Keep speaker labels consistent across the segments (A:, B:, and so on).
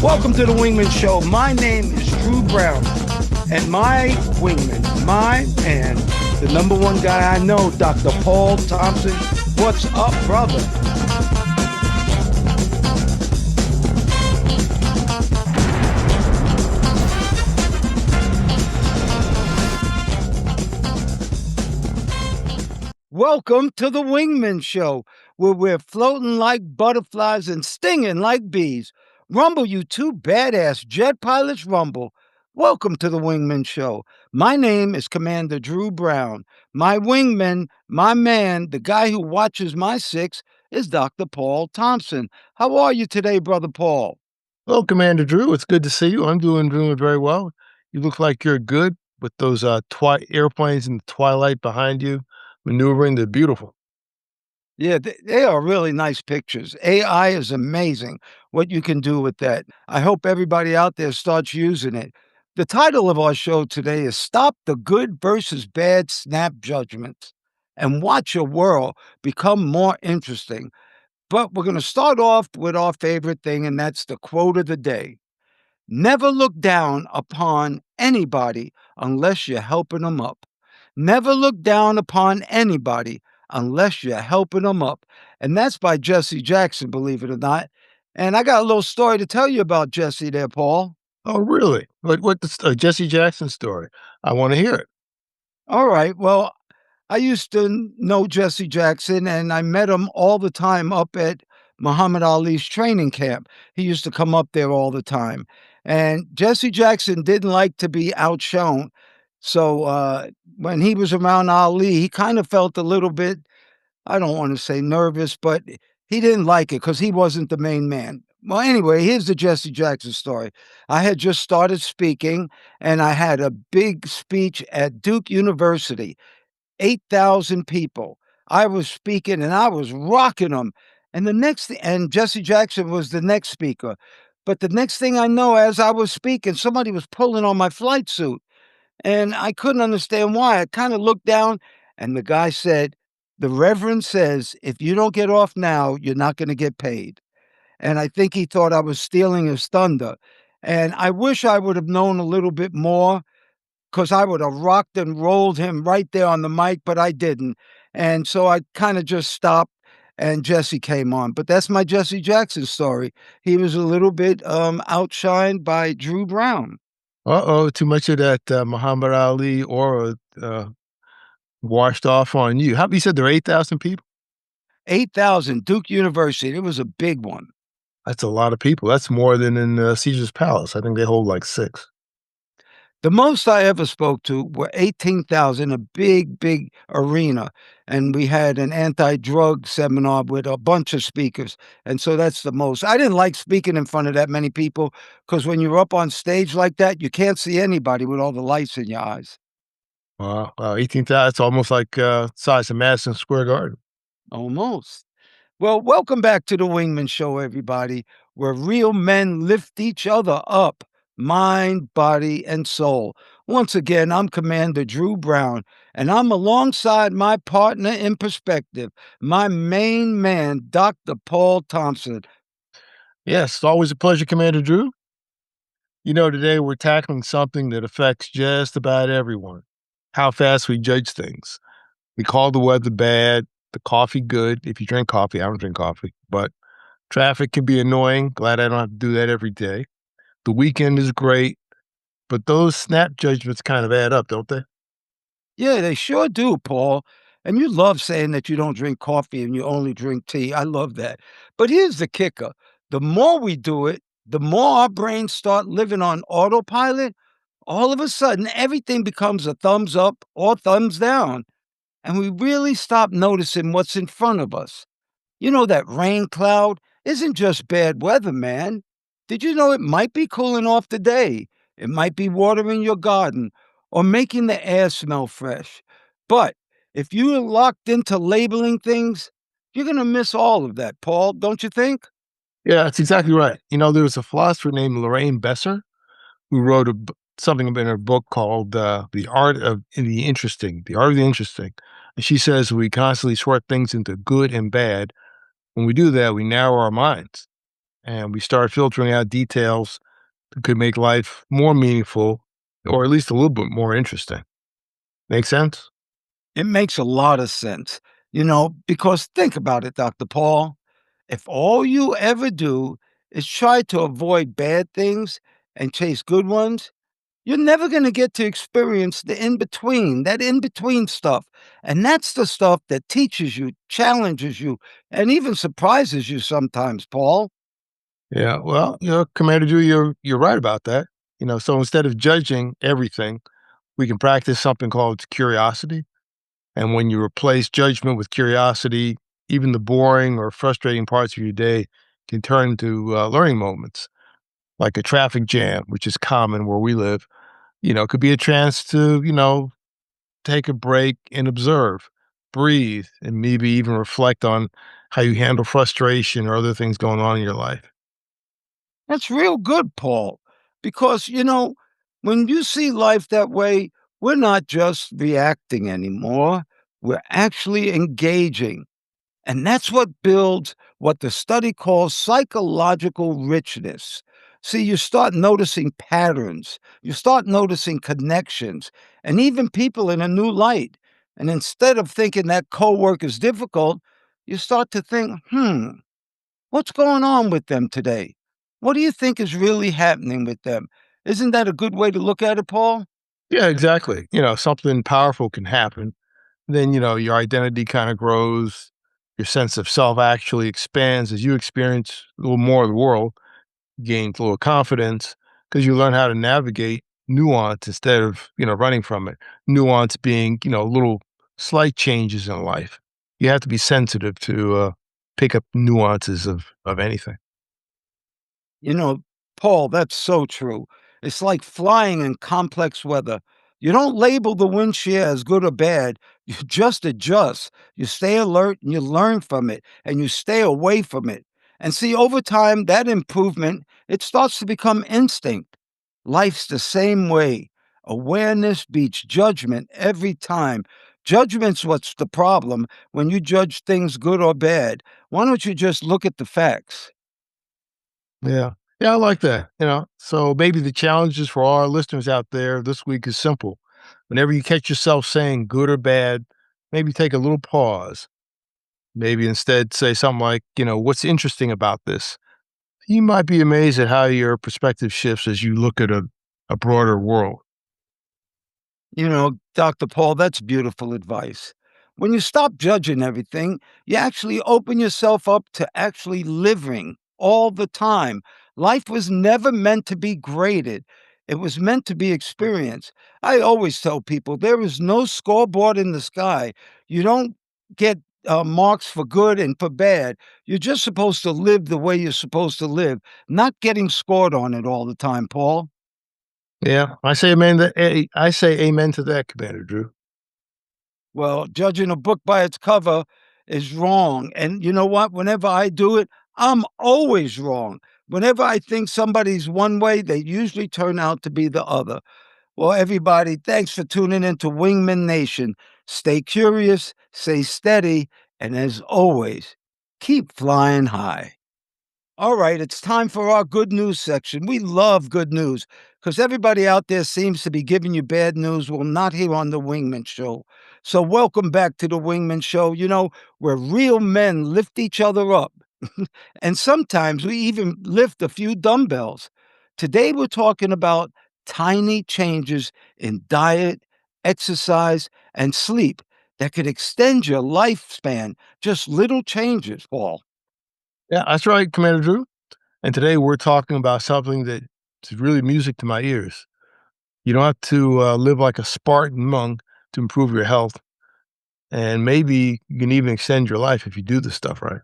A: Welcome to the Wingman Show. My name is Drew Brown, and my wingman, my man, the number one guy I know, Dr. Paul Thompson. What's up, brother? Welcome to the Wingman Show, where we're floating like butterflies and stinging like bees. Rumble, you two badass jet pilots, rumble. Welcome to the Wingman Show. My name is Commander Drew Brown. My wingman, my man, the guy who watches my six, is Dr. Paul Thompson. How are you today, Brother Paul?
B: Well, Commander Drew, it's good to see you. I'm doing very well. You look like you're good with those airplanes in the twilight behind you, maneuvering. They're beautiful.
A: Yeah, they are really nice pictures. AI is amazing what you can do with that. I hope everybody out there starts using it. The title of our show today is Stop the Good versus Bad Snap Judgments and Watch Your World Become More Interesting. But we're going to start off with our favorite thing, and that's the quote of the day. Never look down upon anybody unless you're helping them up. Never look down upon anybody unless you're helping them up. And that's by Jesse Jackson, believe it or not. And I got a little story to tell you about Jesse there, Paul.
B: Oh, really? What the Jesse Jackson story? I want to hear it.
A: All right. Well, I used to know Jesse Jackson, and I met him all the time up at Muhammad Ali's training camp. He used to come up there all the time. And Jesse Jackson didn't like to be outshone. So when he was around Ali, he kind of felt a little bit, I don't want to say nervous, but he didn't like it because he wasn't the main man. Well, anyway, here's the Jesse Jackson story. I had just started speaking, and I had a big speech at Duke University. 8,000 people. I was speaking and I was rocking them. And and Jesse Jackson was the next speaker. But the next thing I know, as I was speaking, somebody was pulling on my flight suit. And I couldn't understand why. I kind of looked down and the guy said, "The Reverend says, if you don't get off now, you're not going to get paid." And I think he thought I was stealing his thunder. And I wish I would have known a little bit more 'cause I would have rocked and rolled him right there on the mic, but I didn't, and so I kinda just stopped, and Jesse came on, but that's my Jesse Jackson story. He was a little bit, outshined by Drew Brown.
B: Uh-oh, too much of that Muhammad Ali aura washed off on you. How you said there are 8,000 people?
A: 8,000, Duke University, it was a big one.
B: That's a lot of people. That's more than in Caesar's Palace. I think they hold like six.
A: The most I ever spoke to were 18,000, a big, big arena, and we had an anti-drug seminar with a bunch of speakers, and so that's the most. I didn't like speaking in front of that many people because when you're up on stage like that, you can't see anybody with all the lights in your eyes.
B: Wow, wow, 18,000. It's almost like size of Madison Square Garden.
A: Almost. Well, welcome back to the Wingman Show, everybody, where real men lift each other up, mind, body, and soul. Once again, I'm Commander Drew Brown, and I'm alongside my partner in perspective, my main man, Dr. Paul Thompson.
B: Yes, it's always a pleasure, Commander Drew. Today we're tackling something that affects just about everyone, how fast we judge things. We call the weather bad, the coffee good. If you drink coffee, I don't drink coffee, but traffic can be annoying. Glad I don't have to do that every day. The weekend is great, but those snap judgments kind of add up, don't they?
A: Yeah, they sure do, Paul. And you love saying that you don't drink coffee and you only drink tea. I love that. But here's the kicker, the more we do it, the more our brains start living on autopilot. All of a sudden, everything becomes a thumbs up or thumbs down, and we really stop noticing what's in front of us. You know, that rain cloud isn't just bad weather, man. Did you know it might be cooling off the day? It might be watering your garden or making the air smell fresh. But if you're locked into labeling things, you're going to miss all of that, Paul, don't you think?
B: Yeah, that's exactly right. There was a philosopher named Lorraine Besser who wrote something in her book called "The Art of the Interesting." The Art of the Interesting, and she says we constantly sort things into good and bad. When we do that, we narrow our minds. and we start filtering out details that could make life more meaningful or at least a little bit more interesting. Make sense?
A: It makes a lot of sense, because think about it, Dr. Paul. If all you ever do is try to avoid bad things and chase good ones, you're never going to get to experience the in between, that in between stuff. And that's the stuff that teaches you, challenges you, and even surprises you sometimes, Paul.
B: Yeah. Well, Commander Drew, you're right about that. So instead of judging everything, we can practice something called curiosity. And when you replace judgment with curiosity, even the boring or frustrating parts of your day can turn into learning moments, like a traffic jam, which is common where we live. It could be a chance to, take a break and observe, breathe, and maybe even reflect on how you handle frustration or other things going on in your life.
A: That's real good, Paul, because, when you see life that way, we're not just reacting anymore, we're actually engaging. And that's what builds what the study calls psychological richness. See, you start noticing patterns, you start noticing connections, and even people in a new light. And instead of thinking that coworker is difficult, you start to think, what's going on with them today? What do you think is really happening with them? Isn't that a good way to look at it, Paul?
B: Yeah, exactly. Something powerful can happen. Then, your identity kind of grows. Your sense of self actually expands as you experience a little more of the world, gain a little confidence because you learn how to navigate nuance instead of, running from it. Nuance being, little slight changes in life. You have to be sensitive to pick up nuances of anything.
A: You know, Paul, that's so true. It's like flying in complex weather. You don't label the wind shear as good or bad. You just adjust. You stay alert and you learn from it and you stay away from it. And see, over time, that improvement, it starts to become instinct. Life's the same way. Awareness beats judgment every time. Judgment's what's the problem when you judge things good or bad. Why don't you just look at the facts?
B: Yeah. Yeah, I like that. So maybe the challenges for all our listeners out there this week is simple. Whenever you catch yourself saying good or bad, maybe take a little pause. Maybe instead say something like, what's interesting about this? You might be amazed at how your perspective shifts as you look at a broader world.
A: Dr. Paul, that's beautiful advice. When you stop judging everything, you actually open yourself up to actually living all the time. Life was never meant to be graded, it was meant to be experienced. I always tell people there is no scoreboard in the sky. You don't get marks for good and for bad. You're just supposed to live the way you're supposed to live, not getting scored on it all the time, Paul.
B: Yeah, I say amen to that, Commander Drew.
A: Well, judging a book by its cover is wrong. And you know what? Whenever I do it, I'm always wrong. Whenever I think somebody's one way, they usually turn out to be the other. Well, everybody, thanks for tuning in to Wingman Nation. Stay curious, stay steady, and as always, keep flying high. All right, it's time for our good news section. We love good news because everybody out there seems to be giving you bad news. Well, not here on the Wingman Show. So, welcome back to the Wingman Show, where real men lift each other up. And sometimes we even lift a few dumbbells. Today, we're talking about tiny changes in diet, exercise, and sleep that could extend your lifespan. Just little changes, Paul.
B: Yeah, that's right, Commander Drew. And today we're talking about something that is really music to my ears. You don't have to live like a Spartan monk to improve your health. And maybe you can even extend your life if you do this stuff right.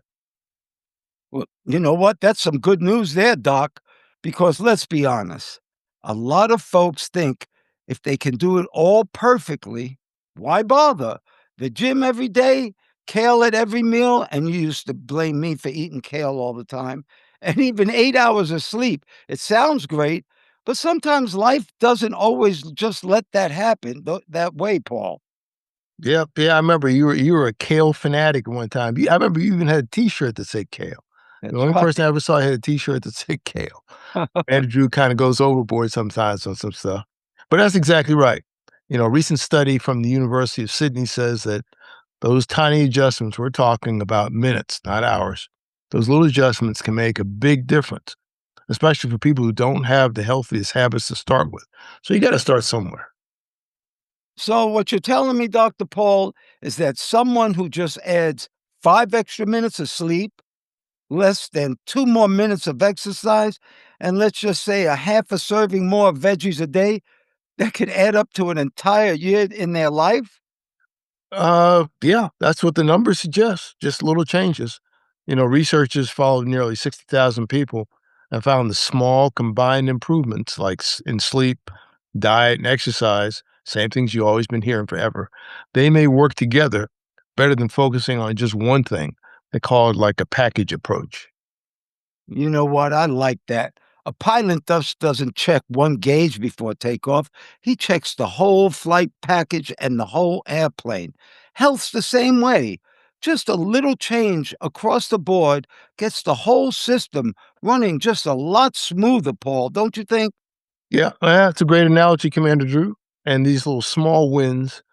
A: Well, you know what? That's some good news there, Doc, because let's be honest. A lot of folks think if they can do it all perfectly, why bother? The gym every day, kale at every meal, and you used to blame me for eating kale all the time, and even 8 hours of sleep. It sounds great, but sometimes life doesn't always just let that happen that way, Paul.
B: Yep. Yeah, I remember you were a kale fanatic at one time. I remember you even had a T-shirt that said kale. The
A: That's
B: only
A: right.
B: person I ever saw had a T-shirt that said kale. Andrew kinda goes overboard sometimes on some stuff. But that's exactly right. A recent study from the University of Sydney says that those tiny adjustments, we're talking about minutes, not hours, those little adjustments can make a big difference, especially for people who don't have the healthiest habits to start with. So you gotta start somewhere.
A: So, what you're telling me, Dr. Paul, is that someone who just adds 5 extra minutes of sleep, less than 2 more minutes of exercise, and let's just say a half a serving more of veggies a day, that could add up to an entire year in their life?
B: Yeah, that's what the numbers suggest, just little changes. Researchers followed nearly 60,000 people and found the small combined improvements like in sleep, diet, and exercise, same things you've always been hearing forever. They may work together better than focusing on just one thing. They call it like a package approach.
A: You know what? I like that. A pilot just doesn't check one gauge before takeoff. He checks the whole flight package and the whole airplane. Health's the same way. Just a little change across the board gets the whole system running just a lot smoother, Paul, don't you think?
B: Yeah, that's a great analogy, Commander Drew. And these little small wins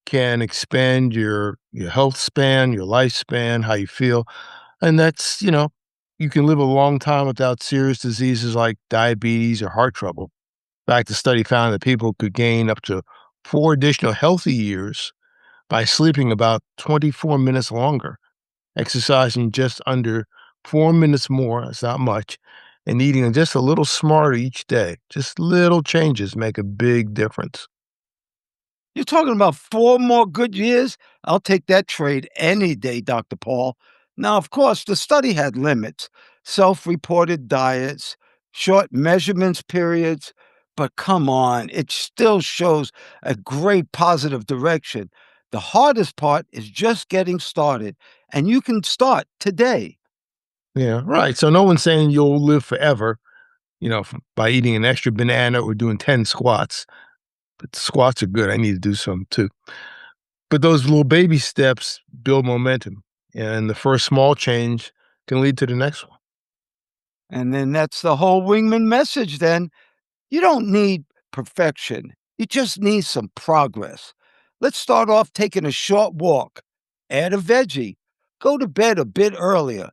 B: can expand your health span, your lifespan, how you feel. And you can live a long time without serious diseases like diabetes or heart trouble. In fact, the study found that people could gain up to 4 additional healthy years by sleeping about 24 minutes longer, exercising just under 4 minutes more, that's not much, and eating just a little smarter each day. Just little changes make a big difference.
A: You're talking about 4 more good years? I'll take that trade any day, Dr. Paul. Now, of course, the study had limits, self reported diets, short measurements periods, but come on, it still shows a great positive direction. The hardest part is just getting started, and you can start today.
B: Yeah, right. So no one's saying you'll live forever, by eating an extra banana or doing 10 squats. But squats are good. I need to do some too. But those little baby steps build momentum, and the first small change can lead to the next one.
A: And then that's the whole wingman message, then. You don't need perfection. You just need some progress. Let's start off taking a short walk, add a veggie, go to bed a bit earlier.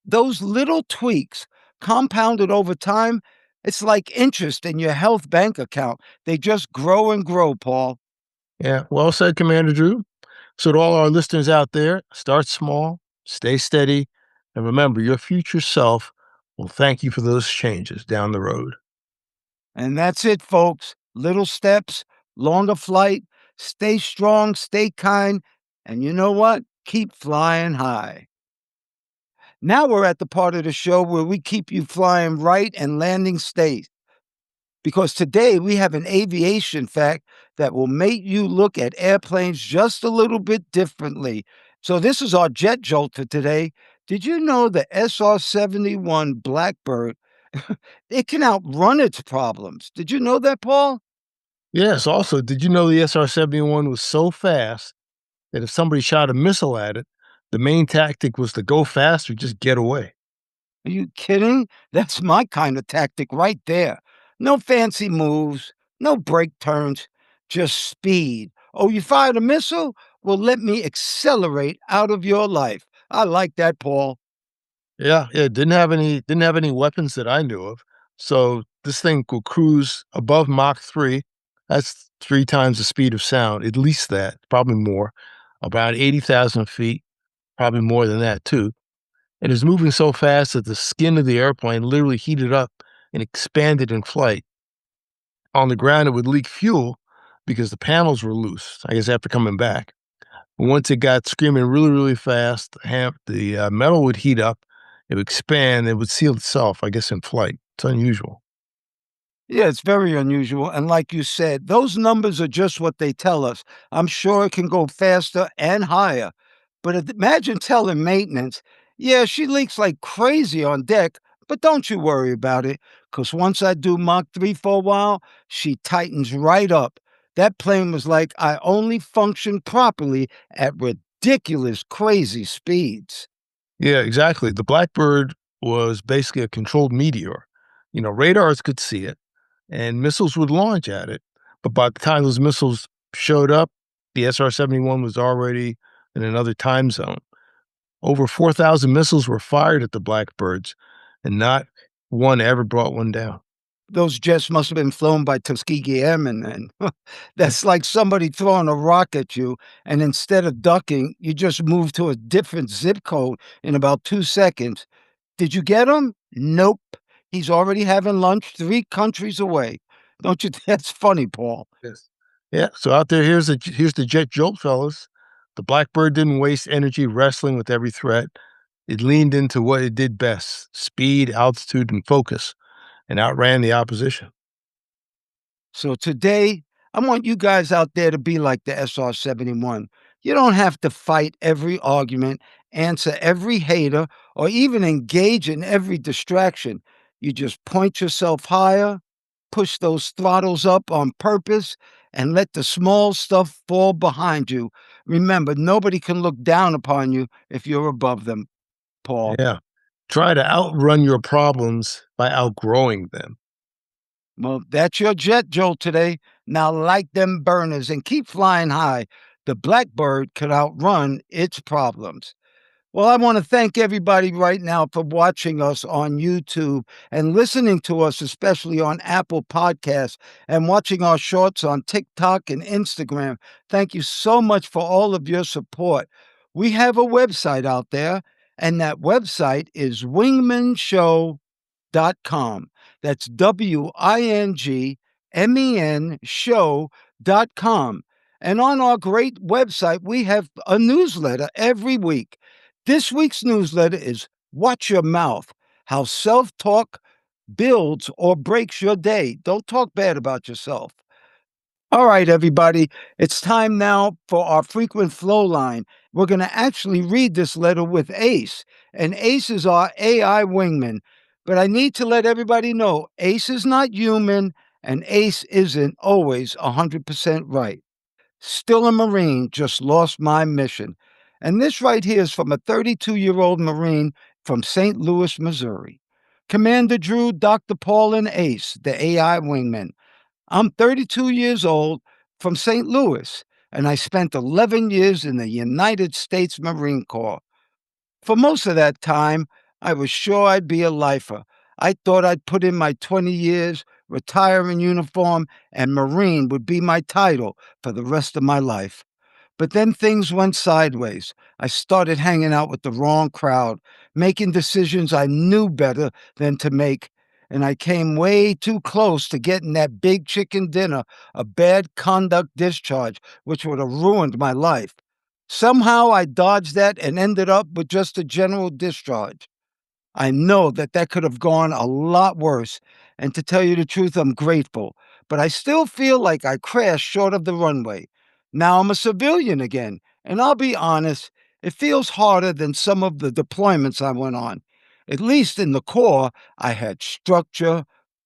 A: Those little tweaks, compounded over time, it's like interest in your health bank account. They just grow and grow, Paul.
B: Yeah, well said, Commander Drew. So, to all our listeners out there, start small, stay steady, and remember your future self will thank you for those changes down the road.
A: And that's it, folks. Little steps, longer flight. Stay strong, stay kind, and you know what? Keep flying high. Now we're at the part of the show where we keep you flying right and landing safe. Because today we have an aviation fact that will make you look at airplanes just a little bit differently. So, this is our jet jolt for today. Did you know the SR-71 Blackbird, it can outrun its problems? Did you know that, Paul?
B: Yes, also, did you know the SR-71 was so fast that if somebody shot a missile at it, the main tactic was to go faster, just get away?
A: Are you kidding? That's my kind of tactic right there. No fancy moves, no brake turns, just speed. Oh, you fired a missile? Well, let me accelerate out of your life. I like that, Paul.
B: Yeah, yeah, didn't have any weapons that I knew of. So this thing could cruise above Mach 3. That's 3 times the speed of sound, at least that, probably more. About 80,000 feet, probably more than that too. And it's moving so fast that the skin of the airplane literally heated up and expanded in flight. On the ground, it would leak fuel because the panels were loose, I guess after coming back. Once it got screaming really, really fast, the metal would heat up, it would expand, it would seal itself, I guess, in flight. It's unusual.
A: Yeah, it's very unusual. And like you said, those numbers are just what they tell us. I'm sure it can go faster and higher. But imagine telling maintenance, yeah, she leaks like crazy on deck, but don't you worry about it. Because once I do Mach 3 for a while, she tightens right up. That plane was like I only function properly at ridiculous, crazy speeds.
B: Yeah, exactly. The Blackbird was basically a controlled meteor. Radars could see it and missiles would launch at it. But by the time those missiles showed up, the SR 71 was already in another time zone. Over 4,000 missiles were fired at the Blackbirds, and not one ever brought one down.
A: Those jets must have been flown by Tuskegee Airmen then.
B: Yeah.
A: That's like somebody throwing a rock at you, and instead of ducking, you just move to a different zip code in about 2 seconds. Did you get him? Nope. He's already having lunch 3 countries away. Don't you that's funny, Paul.
B: Yes. Yeah, so out there, here's the jet jolt, fellas. The Blackbird didn't waste energy wrestling with every threat. It leaned into what it did best: speed, altitude, and focus, and outran the opposition.
A: So today, I want you guys out there to be like the SR 71. You don't have to fight every argument, answer every hater, or even engage in every distraction. You just point yourself higher, push those throttles up on purpose, and let the small stuff fall behind you. Remember, nobody can look down upon you if you're above them, Paul.
B: Yeah. Try to outrun your problems by outgrowing them.
A: Well, that's your jet, Joel, today. Now light them burners and keep flying high. The blackbird could outrun its problems. Well, I want to thank everybody right now for watching us on YouTube and listening to us, especially on Apple Podcasts and watching our shorts on TikTok and Instagram. Thank you so much for all of your support. We have a website out there, and that website is wingmenshow.com. That's WINGMEN show.com. And on our great website, we have a newsletter every week. This week's newsletter is Watch Your Mouth, How Self Talk Builds or Breaks Your Day. Don't talk bad about yourself. All right, everybody, it's time now for our frequent flow line. We're going to actually read this letter with Ace, and Ace is our AI wingman. But I need to let everybody know Ace is not human, and Ace isn't always 100% right. Still a Marine, just lost my mission. And this right here is from a 32-year-old Marine from St. Louis, Missouri. Commander Drew, Dr. Paul, and Ace, the AI wingman. I'm 32 years old from St. Louis, and I spent 11 years in the United States Marine Corps. For most of that time, I was sure I'd be a lifer. I thought I'd put in my 20 years, retire in uniform, and Marine would be my title for the rest of my life. But then things went sideways. I started hanging out with the wrong crowd, making decisions I knew better than to make, and I came way too close to getting that big chicken dinner, a bad conduct discharge, which would have ruined my life. Somehow I dodged that and ended up with just a general discharge. I know that that could have gone a lot worse, and to tell you the truth, I'm grateful, but I still feel like I crashed short of the runway. Now I'm a civilian again, and I'll be honest, it feels harder than some of the deployments I went on. At least in the Corps, I had structure,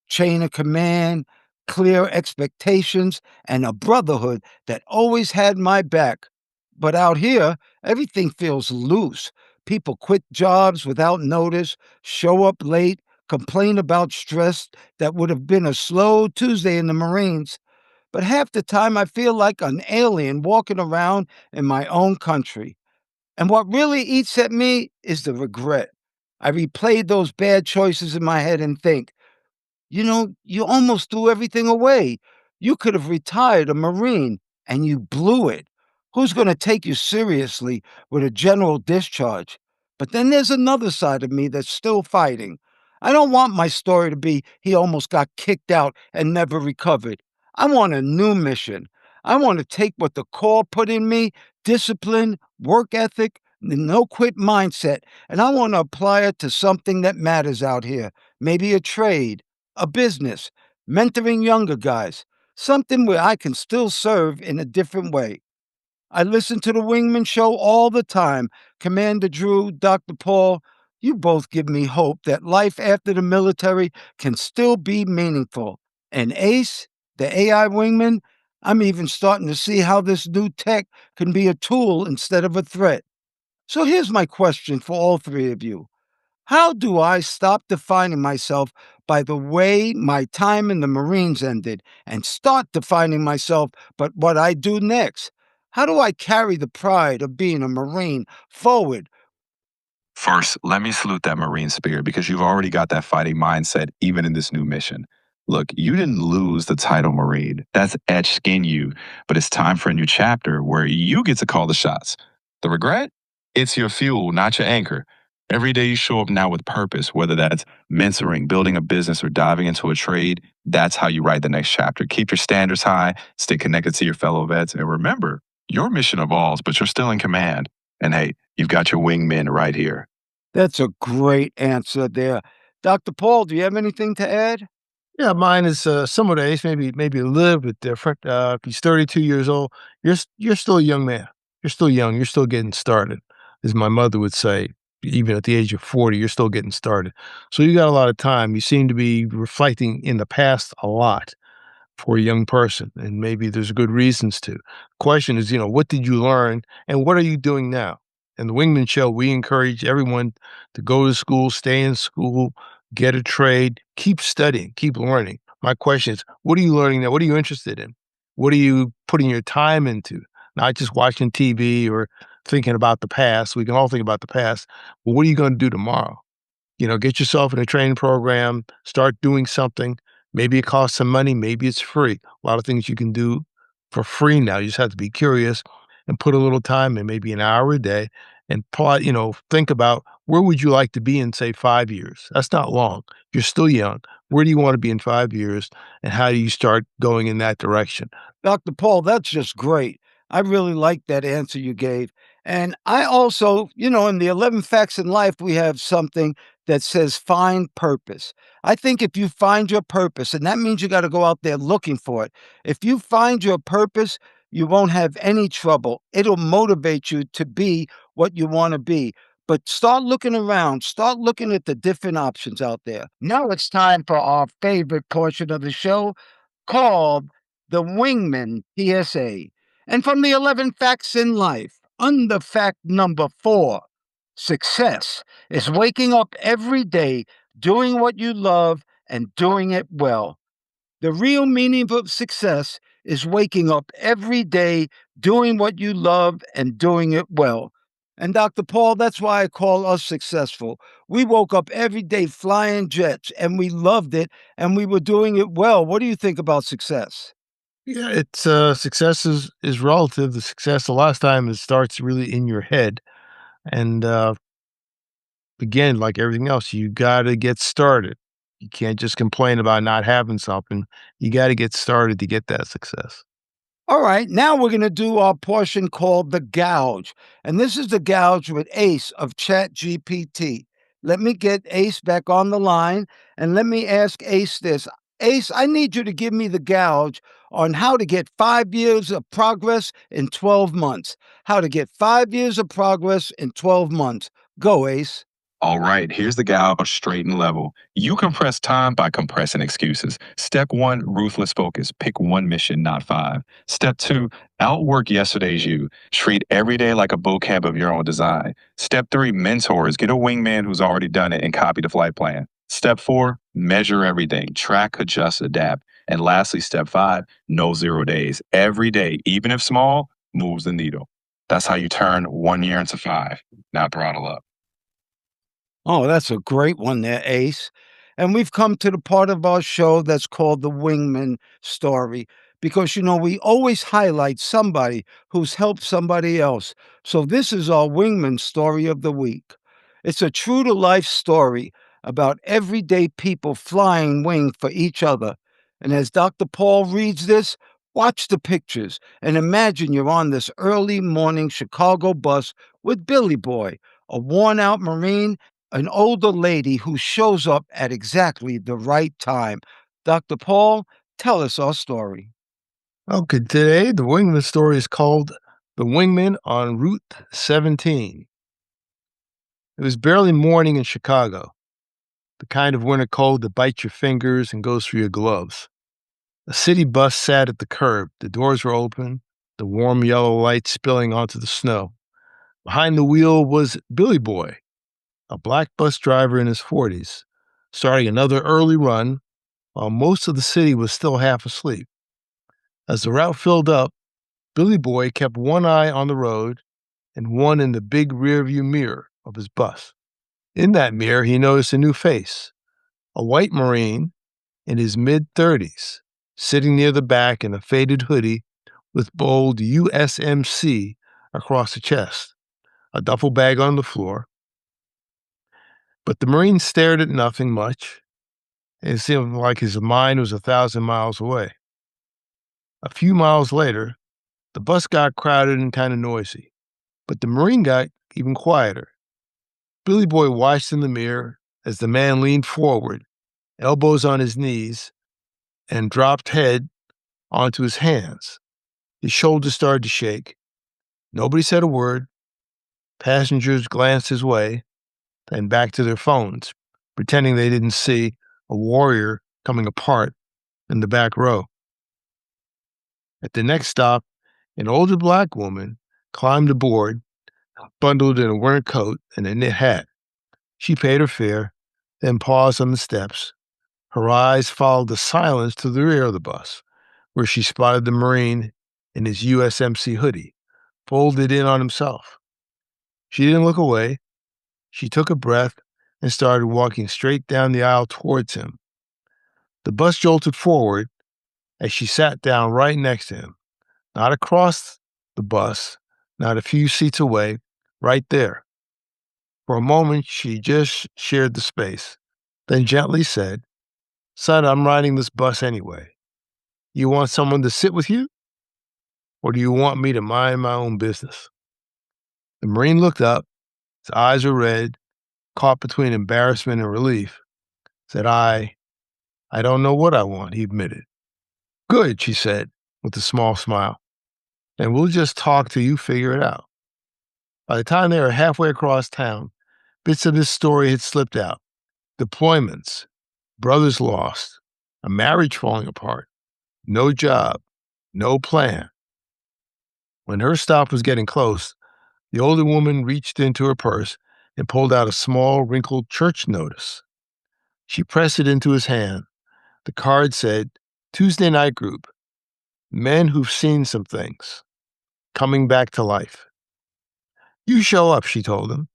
A: chain of command, clear expectations, and a brotherhood that always had my back. But out here, everything feels loose. People quit jobs without notice, show up late, complain about stress that would have been a slow Tuesday in the Marines. But half the time, I feel like an alien walking around in my own country. And what really eats at me is the regret. I replay those bad choices in my head and think, you almost threw everything away. You could have retired a Marine and you blew it. Who's going to take you seriously with a general discharge? But then there's another side of me that's still fighting. I don't want my story to be he almost got kicked out and never recovered. I want a new mission. I want to take what the Corps put in me, discipline, work ethic, the no quit mindset, and I want to apply it to something that matters out here. Maybe a trade, a business, mentoring younger guys, something where I can still serve in a different way. I listen to the Wingman Show all the time. Commander Drew, Dr. Paul, you both give me hope that life after the military can still be meaningful. And Ace, the AI wingman, I'm even starting to see how this new tech can be a tool instead of a threat. So here's my question for all three of you. How do I stop defining myself by the way my time in the Marines ended and start defining myself by what I do next? How do I carry the pride of being a Marine forward?
C: First, let me salute that Marine spirit because you've already got that fighting mindset even in this new mission. Look, you didn't lose the title Marine. That's etched in you, but it's time for a new chapter where you get to call the shots. The regret? It's your fuel, not your anchor. Every day you show up now with purpose, whether that's mentoring, building a business, or diving into a trade, that's how you write the next chapter. Keep your standards high, stay connected to your fellow vets, and remember, your mission evolves, but you're still in command. And hey, you've got your wingmen right here.
A: That's a great answer there. Dr. Paul, do you have anything to add?
B: Yeah, mine is similar to Ace, maybe a little bit different. If he's 32 years old, you're still a young man. You're still young. You're still getting started, as my mother would say. Even at the age of 40, you're still getting started. So you got a lot of time. You seem to be reflecting in the past a lot for a young person, and maybe there's good reasons to. Question is, what did you learn and what are you doing now? In the Wingman Show, we encourage everyone to go to school, stay in school, get a trade, keep studying, keep learning. My question is, what are you learning now? What are you interested in? What are you putting your time into? Not just watching TV or thinking about the past. We can all think about the past, but what are you going to do tomorrow? Get yourself in a training program, start doing something. Maybe it costs some money, maybe it's free. A lot of things you can do for free now. You just have to be curious and put a little time in, maybe an hour a day, and plot, think about where would you like to be in, say, 5 years? That's not long. You're still young. Where do you want to be in 5 years? And how do you start going in that direction?
A: Dr. Paul, that's just great. I really like that answer you gave. And I also, in the 11 facts in life, we have something that says find purpose. I think if you find your purpose, and that means you got to go out there looking for it. If you find your purpose, you won't have any trouble. It'll motivate you to be what you want to be. But start looking around, start looking at the different options out there. Now it's time for our favorite portion of the show called the Wingman PSA. And from the 11 facts in life, under fact number 4, success is waking up every day doing what you love and doing it well. The real meaning of success is waking up every day doing what you love and doing it well. And Dr. Paul, that's why I call us successful. We woke up every day flying jets and we loved it and we were doing it well. What do you think about success?
B: Yeah, it's success is relative. The success a lot of times it starts really in your head. And again, like everything else, you gotta get started. You can't just complain about not having something. You gotta get started to get that success.
A: All right, now we're going to do our portion called the gouge. And this is the gouge with Ace of Chat GPT. Let me get Ace back on the line and let me ask Ace this. Ace, I need you to give me the gouge on how to get 5 years of progress in 12 months. How to get 5 years of progress in 12 months. Go, Ace.
C: All right, here's the gouge straight and level. You compress time by compressing excuses. Step one, ruthless focus. Pick one mission, not five. Step two, outwork yesterday's you. Treat every day like a boot camp of your own design. Step three, mentors. Get a wingman who's already done it and copy the flight plan. Step four, measure everything. Track, adjust, adapt. And lastly, step five, no 0 days. Every day, even if small, moves the needle. That's how you turn 1 year into five. Now throttle up.
A: Oh, that's a great one there, Ace. And we've come to the part of our show that's called the Wingman story because, we always highlight somebody who's helped somebody else. So this is our Wingman story of the week. It's a true to life story about everyday people flying wing for each other. And as Dr. Paul reads this, watch the pictures and imagine you're on this early morning Chicago bus with Billy Boy, a worn out Marine, an older lady who shows up at exactly the right time. Dr. Paul, tell us our story.
B: Okay, today the wingman story is called The Wingman on Route 17. It was barely morning in Chicago, the kind of winter cold that bites your fingers and goes through your gloves. A city bus sat at the curb. The doors were open, the warm yellow light spilling onto the snow. Behind the wheel was Billy Boy, a black bus driver in his 40s, starting another early run while most of the city was still half asleep. As the route filled up, Billy Boy kept one eye on the road and one in the big rearview mirror of his bus. In that mirror, he noticed a new face, a white Marine in his mid-30s, sitting near the back in a faded hoodie with bold USMC across the chest, a duffel bag on the floor. But the Marine stared at nothing much, and it seemed like his mind was 1,000 miles away. A few miles later, the bus got crowded and kind of noisy, but the Marine got even quieter. Billy Boy watched in the mirror as the man leaned forward, elbows on his knees, and dropped head onto his hands. His shoulders started to shake. Nobody said a word. Passengers glanced his way, then back to their phones, pretending they didn't see a warrior coming apart in the back row. At the next stop, an older black woman climbed aboard, bundled in a winter coat and a knit hat. She paid her fare, then paused on the steps. Her eyes followed the silence to the rear of the bus, where she spotted the Marine in his USMC hoodie, folded in on himself. She didn't look away. She took a breath and started walking straight down the aisle towards him. The bus jolted forward as she sat down right next to him, not across the bus, not a few seats away, right there. For a moment, she just shared the space, then gently said, "Son, I'm riding this bus anyway. You want someone to sit with you? Or do you want me to mind my own business?" The Marine looked up. His eyes were red, caught between embarrassment and relief. Said, I don't know what I want, he admitted. "Good," she said, with a small smile. "And we'll just talk till you figure it out." By the time they were halfway across town, bits of his story had slipped out. Deployments, brothers lost, a marriage falling apart, no job, no plan. When her stop was getting close, the older woman reached into her purse and pulled out a small, wrinkled church notice. She pressed it into his hand. The card said, "Tuesday night group, men who've seen some things, coming back to life. You show up," she told him.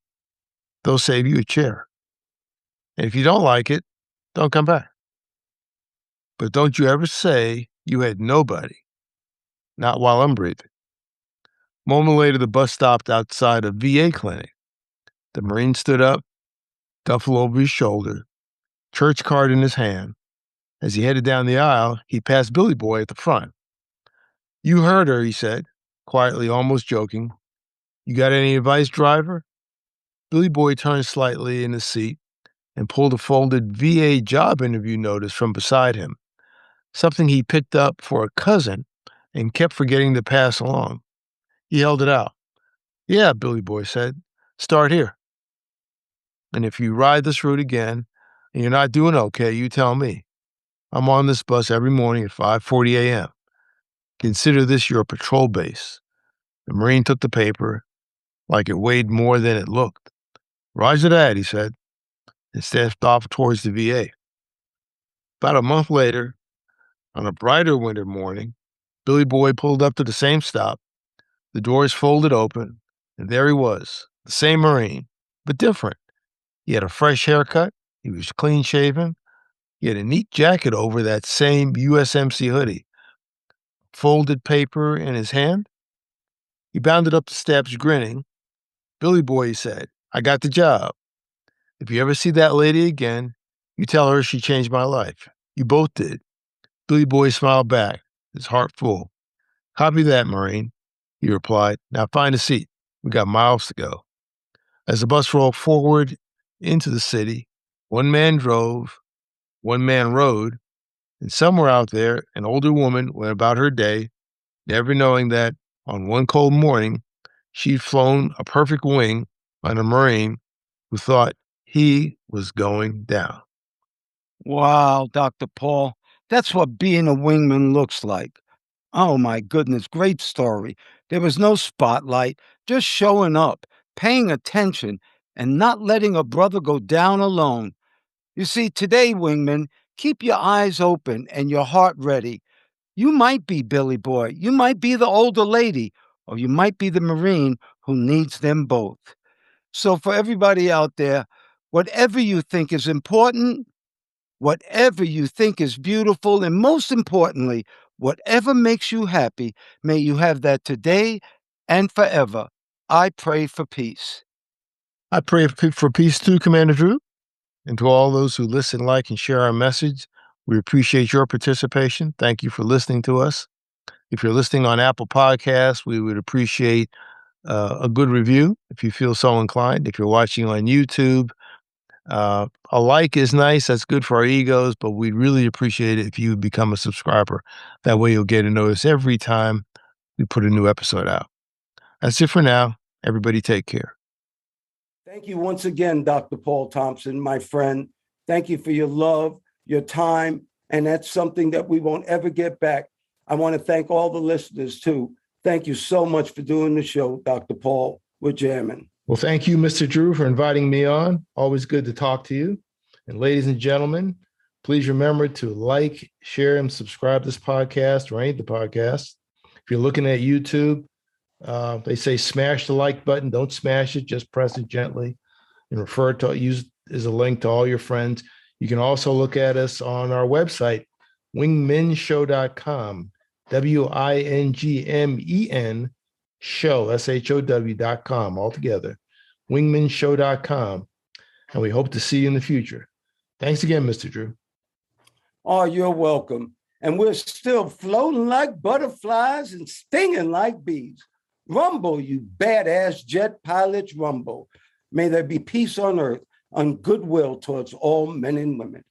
B: "They'll save you a chair. And if you don't like it, don't come back. But don't you ever say you had nobody, not while I'm breathing." A moment later, the bus stopped outside a VA clinic. The Marine stood up, duffel over his shoulder, church card in his hand. As he headed down the aisle, he passed Billy Boy at the front. "You heard her," he said, quietly, almost joking. "You got any advice, driver?" Billy Boy turned slightly in his seat and pulled a folded VA job interview notice from beside him, something he picked up for a cousin and kept forgetting to pass along. He held it out. "Yeah," Billy Boy said. "Start here. And if you ride this route again and you're not doing okay, you tell me. I'm on this bus every morning at 5:40 a.m. Consider this your patrol base." The Marine took the paper like it weighed more than it looked. "Roger that," he said, and stepped off towards the VA. About a month later, on a brighter winter morning, Billy Boy pulled up to the same stop. The doors folded open, and there he was, the same Marine, but different. He had a fresh haircut. He was clean shaven. He had a neat jacket over that same USMC hoodie. Folded paper in his hand. He bounded up the steps, grinning. "Billy Boy," he said, "I got the job. If you ever see that lady again, you tell her she changed my life. You both did." Billy Boy smiled back, his heart full. "Copy that, Marine," he replied. "Now find a seat. We got miles to go." As the bus rolled forward into the city, one man drove, one man rode, and somewhere out there, an older woman went about her day, never knowing that on one cold morning, she'd flown a perfect wing on a Marine who thought he was going down.
A: Wow, Dr. Paul, that's what being a wingman looks like. Oh my goodness, great story. There was no spotlight, just showing up, paying attention, and not letting a brother go down alone. You see, today, wingman, keep your eyes open and your heart ready. You might be Billy Boy, you might be the older lady, or you might be the Marine who needs them both. So, for everybody out there, whatever you think is important, whatever you think is beautiful, and most importantly, whatever makes you happy, may you have that today and forever. I pray for peace.
B: I pray for peace too, Commander Drew. And to all those who listen, like, and share our message, we appreciate your participation. Thank you for listening to us. If you're listening on Apple Podcasts, we would appreciate a good review if you feel so inclined. If you're watching on YouTube, a like is nice. That's good for our egos, but we'd really appreciate it if you become a subscriber. That way you'll get a notice every time we put a new episode out. That's it for now. Everybody take care.
A: Thank you once again, Dr. Paul Thompson, my friend. Thank you for your love, your time, and that's something that we won't ever get back. I want to thank all the listeners, too. Thank you so much for doing the show, Dr. Paul. We're jamming.
B: Well, thank you, Mr. Drew, for inviting me on. Always good to talk to you. And ladies and gentlemen, please remember to like, share, and subscribe to this podcast or any of the podcasts. If you're looking at YouTube, they say smash the like button. Don't smash it. Just press it gently and refer to use as a link to all your friends. You can also look at us on our website, wingmenshow.com, WINGMEN show, SHOW.com, altogether, wingmenshow.com. And we hope to see you in the future. Thanks again, Mr. Drew.
A: Oh, you're welcome. And we're still floating like butterflies and stinging like bees. Rumble, you badass jet pilots, rumble. May there be peace on earth and goodwill towards all men and women.